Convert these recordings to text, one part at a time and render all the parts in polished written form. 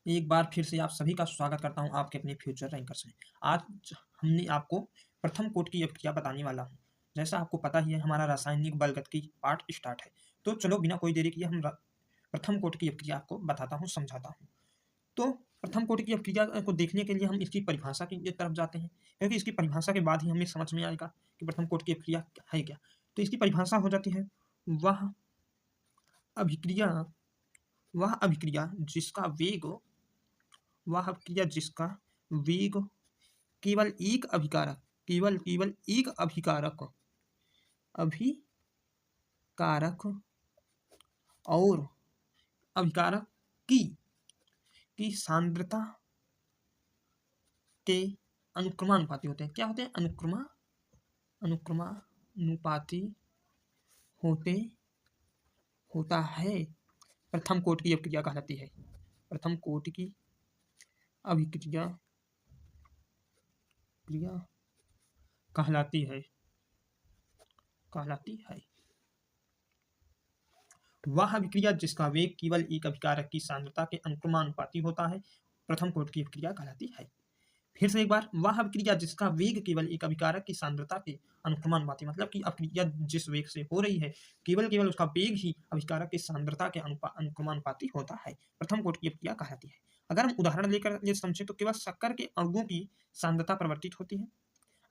एक बार फिर से आप सभी का स्वागत करता हूं आपके अपने फ्यूचर रैंकर्स में। आज हमने आपको प्रथम कोटि की अभिक्रिया बताने वाला हूं। जैसा आपको पता ही है, हमारा रासायनिक बलगतिकी पाठ स्टार्ट है। तो चलो बिना कोई देरी किए हम प्रथम कोटि की अभिक्रिया आपको बताता हूँ, समझाता हूँ। तो प्रथम कोटि की अभिक्रिया को देखने के लिए हम इसकी परिभाषा की तरफ जाते हैं, क्योंकि इसकी परिभाषा के बाद ही हमें समझ में आएगा कि प्रथम कोटि की अभिक्रिया है क्या। तो इसकी परिभाषा हो जाती है, वह अभिक्रिया वह अभिक्रिया जिसका वेग वह क्रिया जिसका वेग केवल एक अभिकारक केवल केवल एक अभिकारक और अभिकारक की सांद्रता के अनुक्रमानुपाती होते हैं। क्या होते हैं? अनुक्रमानुपाती होता है। प्रथम कोटि की अभिक्रिया कहलाती है। प्रथम कोटि की अभिक्रिया कहलाती है। वह अभिक्रिया जिसका वेग केवल एक अभिकारक की सांद्रता के अनुक्रमानुपाती होता है, प्रथम कोटि की अभिक्रिया कहलाती है। फिर से एक बार, वह अभिक्रिया जिसका वेग केवल एक अभिकारक की सांद्रता के अनुक्रमानुपाती, मतलब कि अभिक्रिया जिस वेग से हो रही है केवल उसका वेग ही अभिकारक की सांद्रता के अनुक्रमानुपाती होता है, प्रथम कोटि की अभिक्रिया कहलाती है। अगर हम उदाहरण लेकर ये समझे तो केवल शक्कर के अणुओं की सांद्रता परिवर्तित होती है।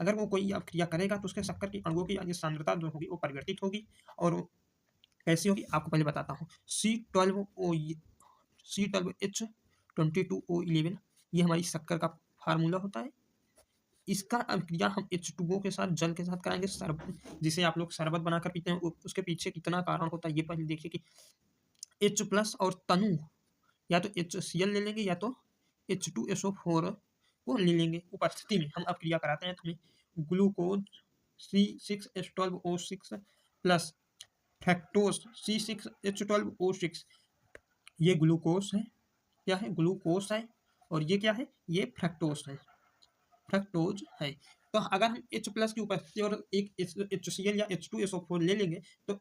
अगर वो कोई अभिक्रिया करेगा तो उसके शक्कर के अणुओं की सांद्रता जो होगी वो परिवर्तित होगी। और कैसी होगी आपको पहले बताता हूँ। C12H22O11 ये हमारी शक्कर का फार्मूला होता है। इसका अभिक्रिया हम H2O के साथ, जल के साथ कराएंगे, जिसे आप लोग शरबत बनाकर पीते हैं। उसके पीछे कितना कारण होता है ये पहले देखिए कि H+ और तनु या तो HCl ले लेंगे या तो H2SO4 को ले लेंगे। उपस्थिति में हम अभिक्रिया कराते हैं तो हमें glucose C6H12O6 plus fructose C6H12O6, ये ग्लूकोज है। क्या है? ग्लूकोज है। और ये क्या है? ये फ्रैक्टोज है। तो अगर हम H+ की उपस्थिति और एक HCl या H2SO4 ले लेंगे तो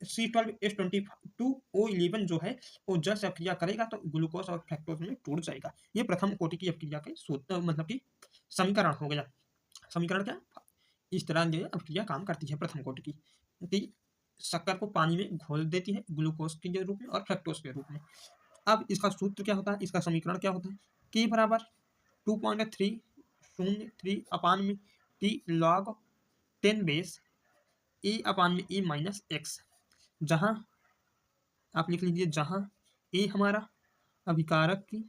C12H22O11 जो है वो जल से अभिक्रिया करेगा तो ग्लूकोज और फ्रैक्टोज में टूट जाएगा। ये प्रथम कोटि की अभिक्रिया के सूत्र, मतलब कि समीकरण हो गया। समीकरण क्या? इस तरह ये अभिक्रिया काम करती है प्रथम कोटि की, कि शक्कर को पानी में घोल देती है ग्लूकोज के रूप में और फ्रैक्टोज के रूप में। अब इसका सूत्र क्या होता है? इसका समीकरण क्या होता है? K बराबर 2.303 अपान में T log 10 बेस A अपान में A माइनस एक्स, जहाँ आप लिख लीजिए, जहाँ A हमारा अभिकारक की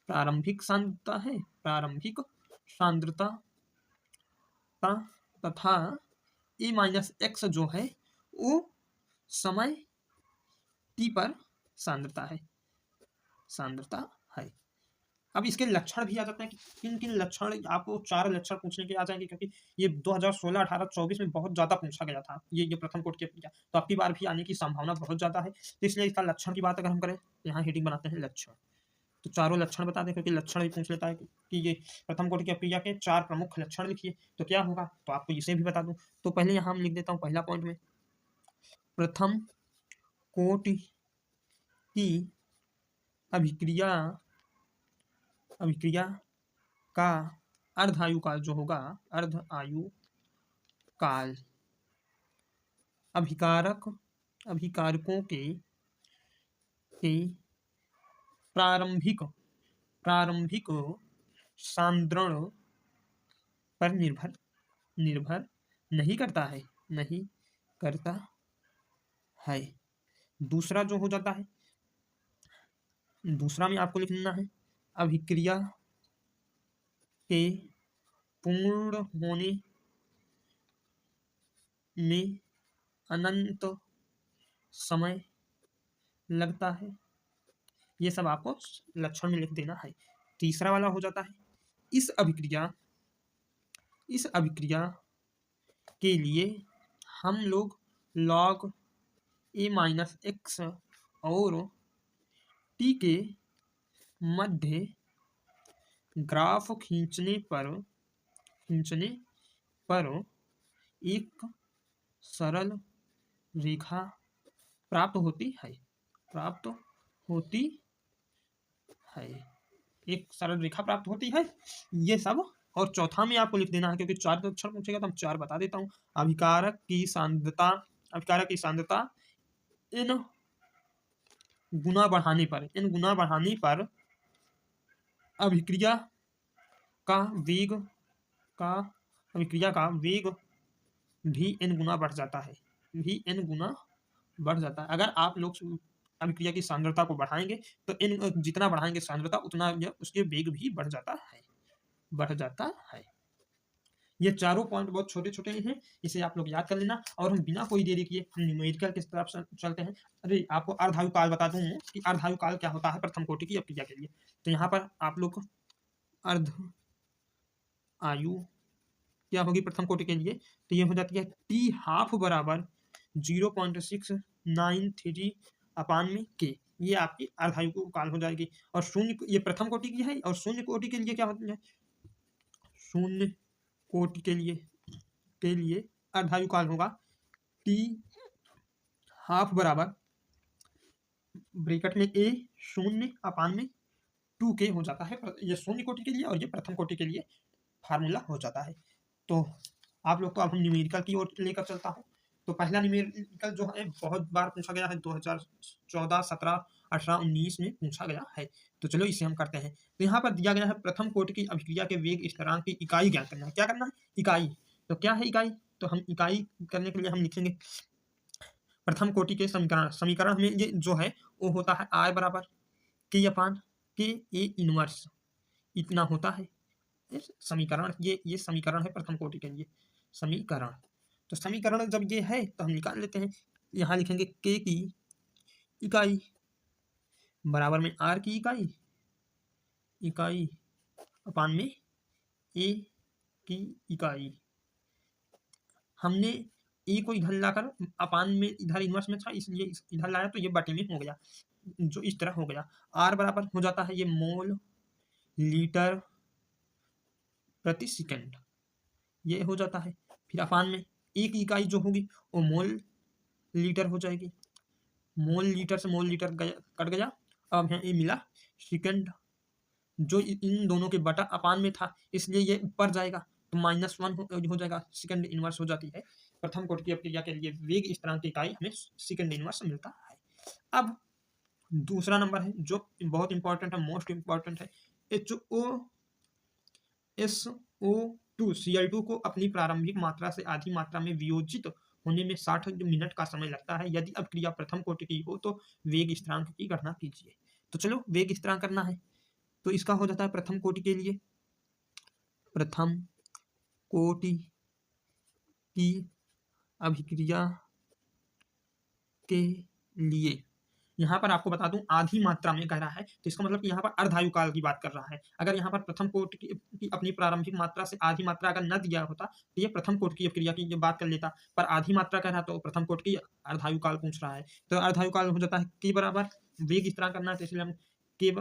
प्रारंभिक सांद्रता तथा A माइनस एक्स जो है वो समय T पर सांद्रता है। अब इसके लक्षण भी आ जाते हैं कि किन किन लक्षण, आपको 4 लक्षण पूछने के आ जाएंगे, क्योंकि ये 2016, 18, 24 में बहुत ज्यादा पूछा गया था ये प्रथम कोटि की अभिक्रिया। तो आपकी बार भी आने की संभावना बहुत ज्यादा है। तो इसलिए इसका लक्षण की बात अगर हम करें, यहाँ हेडिंग बनाते हैं लक्षण। तो चारों लक्षण बता दें, क्योंकि लक्षण भी पूछ लेता है कि ये प्रथम कोटि की अभिक्रिया के 4 प्रमुख लक्षण लिखिए, तो क्या होगा, तो आपको इसे भी बता दूं। तो पहले यहाँ हम लिख देता हूँ पहला पॉइंट में, प्रथम कोटि की अभिक्रिया का अर्ध आयु काल जो होगा, अर्ध आयु काल अभिकारकों के प्रारंभिक सांद्रण पर निर्भर नहीं करता है। दूसरा जो हो जाता है, दूसरा में आपको लिखना है, अभिक्रिया के पूर्ण होने में अनंत समय लगता है। ये सब आपको लक्षण में लिख देना है। तीसरा वाला हो जाता है, इस अभिक्रिया के लिए हम लोग log A माइनस एक्स और T के मध्य ग्राफ खींचने पर एक सरल रेखा प्राप्त होती है। प्राप्त होती है, एक सरल रेखा प्राप्त होती है, ये सब। और चौथा में आपको लिख देना है, क्योंकि 4 अक्षर पूछेगा तो हम 4 बता देता हूँ। अभिकारक की सांद्रता इन गुना बढ़ाने पर अभिक्रिया का वेग का अभिक्रिया का वेग भी n गुना बढ़ जाता है, भी n गुना बढ़ जाता है। अगर आप लोग अभिक्रिया की सांद्रता को बढ़ाएंगे तो n जितना बढ़ाएंगे सांद्रता उतना उसके वेग भी बढ़ जाता है। ये चारों पॉइंट बहुत छोटे छोटे हैं, इसे आप लोग याद कर लेना। और हम बिना कोई देरी किए हम न्यूमेरिकल की तरफ चलते हैं। अरे आपको अर्धायु काल बता दूं कि अर्धायु काल क्या होता है प्रथम कोटि की अभिक्रिया के लिए। तो यहाँ पर आप लोग अर्ध आयु क्या होगी प्रथम कोटि के लिए, तो ये हो जाती है टी हाफ बराबर 0.693 अपान में के, ये आपकी अर्धायु काल हो जाएगी। और शून्य, ये प्रथम कोटि की है, और शून्य कोटि के लिए क्या होता है, शून्य कोटि के लिए अर्धायु काल होगा टी हाफ बराबर ब्रैकेट में ए 0 अपान में 2k हो जाता है। ये शून्य कोटि के लिए और ये प्रथम कोटि के लिए फार्मूला हो जाता है। तो आप लोग को अब हम न्यूमेरिकल की ओर लेकर चलता हूँ। तो पहला न्यूमेरिकल जो है बहुत बार पूछा गया है, 2014, 17, 18, 19 में पूछा गया है। तो चलो इसे हम करते हैं। तो यहाँ पर दिया गया है प्रथम कोटि की अभिक्रिया के वेग स्थिरांक की इकाई ज्ञात करना है। क्या करना है, इकाई। तो क्या है इकाई, तो हम इकाई करने के लिए हम लिखेंगे प्रथम कोटि के समीकरण में ये जो है वो होता है I बराबर k अपान के ए इनवर्स, इतना होता है समीकरण। ये समीकरण है प्रथम कोटि के लिए समीकरण। तो समीकरण जब ये है तो हम निकाल लेते हैं। यहाँ लिखेंगे k की इकाई बराबर में r की इकाई अपान में a की इकाई। हमने ए को इधर लाकर अपान में इधर इनवर्स में था, इसलिए इधर लाया तो ये बटे में हो गया, जो इस तरह हो गया। r बराबर हो जाता है ये मोल लीटर प्रति सेकंड, ये हो जाता है। फिर अपान में एक इकाई जो होगी वो मोल लीटर हो जाएगी। मोल लीटर से मोल लीटर कट गया, अब यहाँ ये मिला सेकंड, जो इन दोनों के बटा अपान में था इसलिए ये ऊपर जाएगा तो -1 हो जाएगा, सेकंड इनवर्स हो जाती है। प्रथम कोटि की अभिक्रिया के लिए वेग स्थिरांक की इकाई हमें सेकंड इनवर्स मिलता है। अब दूसरा नंबर है जो बहुत इंपॉर्टेंट है, मोस्ट इंपॉर्टेंट है। HOSO2 को अपनी प्रारंभिक मात्रा से आधी मात्रा में वियोजित होने में 60 मिनट का समय लगता है। यदि अभिक्रिया प्रथम कोटि की हो तो वेग स्थिरांक की गणना कीजिए। तो चलो वेग स्थिरांक करना है। तो इसका हो जाता है प्रथम कोटि के लिए, प्रथम कोटि की अभिक्रिया के लिए यहाँ पर आपको बता दूं आधी मात्रा में कह रहा है, तो इसका मतलब कि यहाँ पर अर्धायु काल की बात कर रहा है। अगर यहाँ पर प्रथम कोटि की अपनी प्रारंभिक मात्रा से आधी मात्रा अगर न दिया होता तो ये प्रथम कोटि की अभिक्रिया की बात कर लेता, पर आधी मात्रा कह रहा तो प्रथम कोटि की अर्धायु काल पूछ रहा है। तो अर्धायु काल हो जाता है के बराबर वेग स्थिरांक करना है, तो इसलिए हम के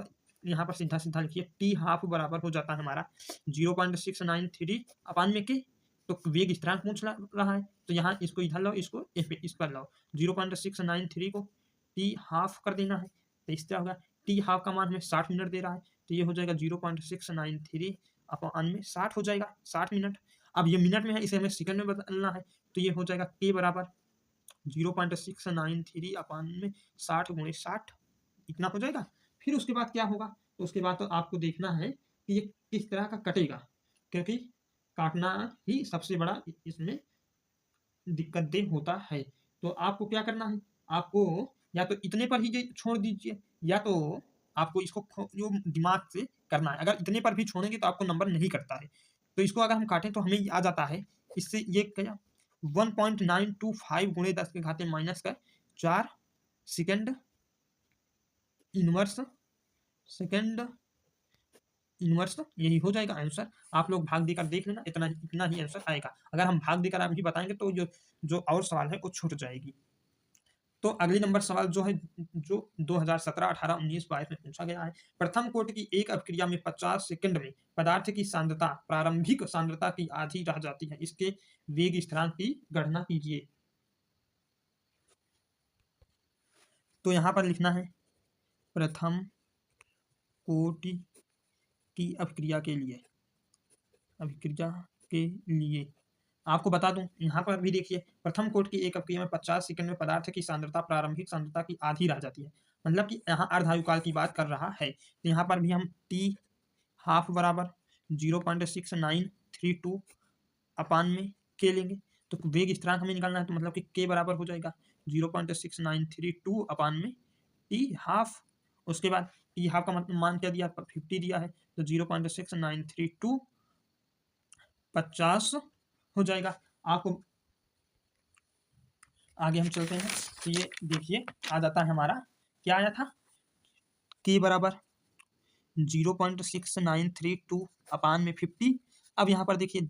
यहाँ पर सीधा सीधा लिखिए टी हाफ बराबर हो जाता है हमारा 0.693 अपान में के। तो वेग स्थिरांक पूछ रहा है तो यहाँ इसको इधर लाओ, इसको इस पर लाओ, 0.693 को टी हाफ कर देना है। तो इस तरह होगा टी हाफ का मान हमें 60 मिनट दे रहा है, तो ये हो जाएगा 0.693 अपान में 60 हो जाएगा 60 मिनट। अब ये मिनट में है, इसे हमें सेकंड में बदलना है, तो ये हो जाएगा के बराबर 0.693 अपान में 60 गुणे 60, इतना हो जाएगा। फिर उसके बाद क्या होगा, तो उसके बाद तो आपको देखना है कि ये किस तरह का कटेगा, क्योंकि काटना ही सबसे बड़ा इसमें दिक्कत दे होता है। तो आपको क्या करना है, आपको या तो इतने पर ही छोड़ दीजिए, या तो आपको इसको जो दिमाग से करना है। अगर इतने पर भी छोड़ेंगे तो आपको नंबर नहीं करता है। तो इसको अगर हम काटें तो हमें आ जाता है, इससे ये क्या 1.925 गुणे 10 के घाते -4 सेकंड इनवर्स यही हो जाएगा आंसर। आप लोग भाग देकर देख लेना, इतना ही आंसर आएगा। अगर हम भाग देकर अभी बताएंगे तो जो और सवाल है वो छूट जाएगी। तो अगली नंबर सवाल जो है, जो 2017, 18, 19, 22 में पूछा गया है। प्रथम कोटि की एक अभिक्रिया में 50 सेकंड में पदार्थ की सांद्रता प्रारंभिक सांद्रता की आधी रह जाती है, इसके वेग स्थिरांक की गणना कीजिए। तो यहाँ पर लिखना है प्रथम कोटि की अभिक्रिया के लिए, अभिक्रिया के लिए आपको बता दूं यहाँ पर भी देखिए, प्रथम कोटि की एक अभिक्रिया में 50 सेकंड में पदार्थ की सांद्रता प्रारंभिक सांद्रता की आधी रह जाती है, मतलब कि यहाँ अर्धायुकाल की बात कर रहा है। तो यहाँ पर भी हम टी हाफ बराबर 0.6932 अपान में के लेंगे, तो वेग स्थिरांक हमें निकालना है, तो मतलब कि के बराबर हो जाएगा 0.6932 अपान में टी हाफ। उसके बाद टी हाफ का मान क्या दिया, 50 दिया है, तो 0.6932 50 हो जाएगा। आपको आगे हम चलते हैं, तो ये देखिए आ जाता है हमारा, क्या आया था, के बराबर 0.6932 अपान में 50। अब यहाँ पर देखिए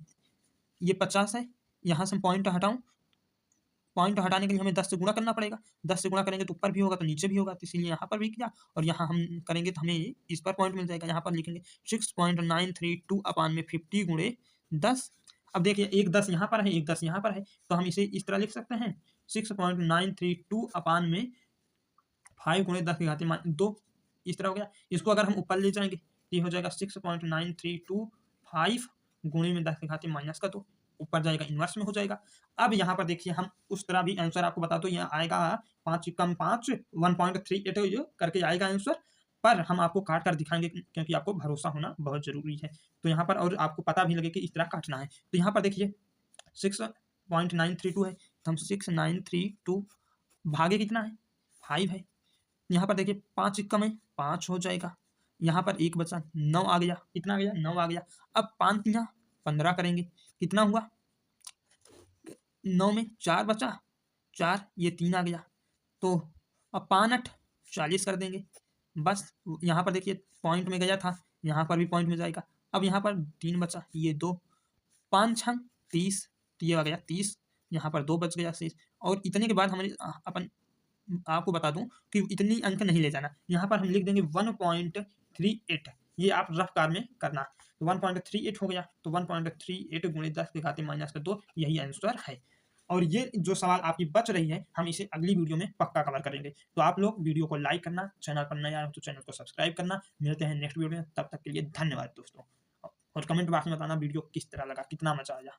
ये 50 है, यहाँ से पॉइंट हटाऊं, पॉइंट हटाने के लिए हमें 10 से गुणा करना पड़ेगा, 10 से गुणा करेंगे तो ऊपर भी होगा तो नीचे भी होगा, तो इसीलिए यहाँ पर भी किया, और यहाँ हम करेंगे तो हमें इस पर पॉइंट मिल जाएगा। यहाँ पर लिखेंगे 6.932 अपान में 50 गुणे 10। अब देखिए एक 10 यहाँ पर है, एक 10 यहाँ पर है, तो हम इसे इस तरह लिख सकते हैं 6.932 अपान में 5 गुणे 10 की घात 2, इस तरह हो गया। इसको अगर हम ऊपर ले जाएंगे तो ये हो जाएगा 6.9325 गुणे में 10 की घात -2, ऊपर जाएगा इनवर्स में हो जाएगा। अब यहाँ पर देखिए हम उस तरह भी आंसर आपको बता दो, यहाँ आएगा 5 कम 5 1.38 करके आएगा आंसर, पर हम आपको काट कर दिखाएंगे क्योंकि आपको भरोसा होना बहुत जरूरी है। तो यहाँ पर और आपको पता भी लगे कि इस तरह काटना है, तो यहाँ पर देखिए 6.932 है, तो हम 6.932 भागे कितना है 5 है, यहाँ पर देखिए 5 कम है 5 हो जाएगा, यहाँ पर एक बचा 9 आ गया, कितना आ गया 9 आ गया। अब 5 यहाँ 15 करेंगे, कितना हुआ 9 में 4 बचा 4, ये 3 आ गया, तो अब 5 8 40 कर देंगे बस। यहाँ पर देखिए पॉइंट में गया था, यहाँ पर भी पॉइंट में जाएगा। अब यहाँ पर 3 बचा, ये 2, 5 6 30, ये आ गया 30, यहाँ पर 2 बच गया शेष। और इतने के बाद हमारे अपन आपको बता दूं कि इतनी अंक नहीं ले जाना, यहाँ पर हम लिख देंगे 1.38, ये आप रफ कार में करना, तो 1.38 हो गया, तो 1.38 गुणे 10 की घात -2 यही आंसर है। और ये जो सवाल आपकी बच रही है हम इसे अगली वीडियो में पक्का कवर करेंगे, तो आप लोग वीडियो को लाइक करना, चैनल पर नया हो तो चैनल को सब्सक्राइब करना। मिलते हैं नेक्स्ट वीडियो में, तब तक के लिए धन्यवाद दोस्तों, और कमेंट बॉक्स में बताना वीडियो किस तरह लगा, कितना मजा आया।